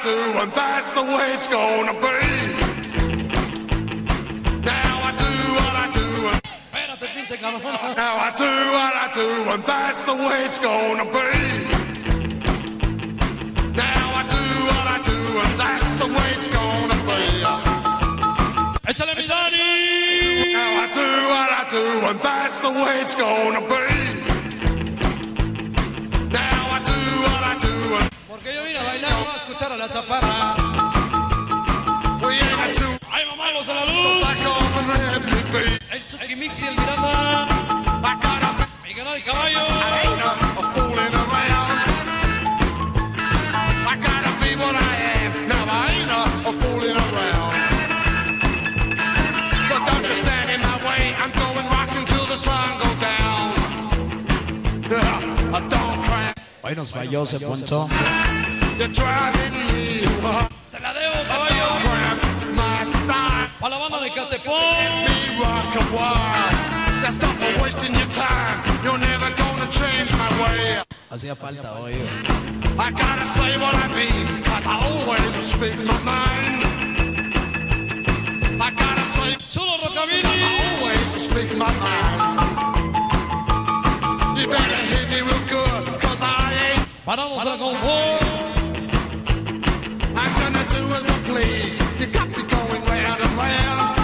do, and that's the way it's gonna be. Now I do what I do, and Espérate, pinche cabrón. now I do what I do, and that's the way it's gonna be. Now I do what I do, and that's the way it's gonna be. Échale mi Dani. Now I do what I do, and that's the way it's gonna be. Now I do what I do, and Porque yo vine a bailar, no a escuchar a la chaparra. we ain't a two. ¡Ay, mamá, los de la luz! Back off and let me be. El Chucky Mix y el Miranda. I gotta be. Mi canal caballo. I ain't a fooling around. I gotta be what I am. Now I ain't a fooling around. So don't just stand in my way. I'm going rocking till the sun goes down. Yeah, I don't cry. Hoy nos falló, se ponchó. You're driving me wild. Te la debo, caballo. Cramp my style. Pa' la banda de Catepón. Me rock a while. That's not for wasting your time. You're never gonna change my way. Hacía falta hoy. I gotta say what I mean, cause I always speak my mind. I gotta say, Chulo cause Rockabilly. I always speak my mind. You better hit me real good, cause I ain't. Paramos el confort. I'm gonna do as I please. You got me going round and round.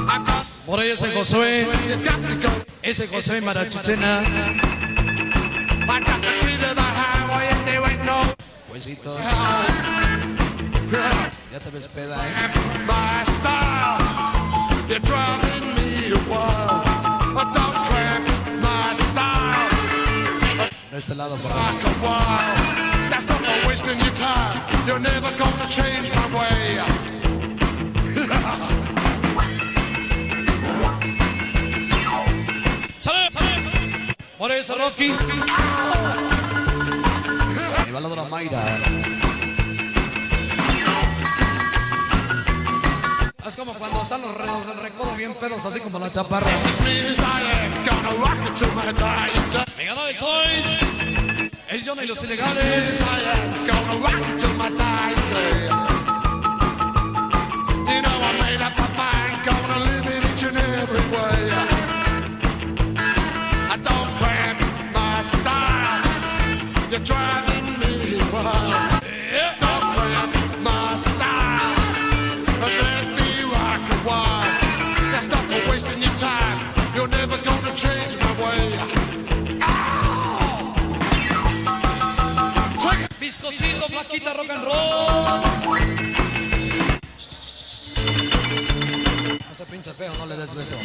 I got, Por ahí ese Josué. you got me going. Ese Josué Marachuchena. I got the key to the highway and there ain't no Huesitos, hell. Yeah. ya te ves peda, My style, you're driving me wild. Don't cramp my style, De este lado, por ahí. rock a while. That's not for wasting your time. You're never gonna change my way. ¡Chale! Por ahí ese Rocky. Ahí va la de la Mayra. Es como cuando están los del recodo bien pedos, así como la chaparra. As mean as I am, gonna rock it to my dying day. Mi canal de Choice. El Johnny y los ilegales. I am gonna rock it to my dying day. You know I made up my mind, gonna live it each and every way. I don't cramp my style. You're driving me wild. Don't cramp my style. Let me rock a while. That's not for wasting your time. You're never gonna change my way. Bizcochito, flaquita, rock and roll. A ese pinche feo no le des beso.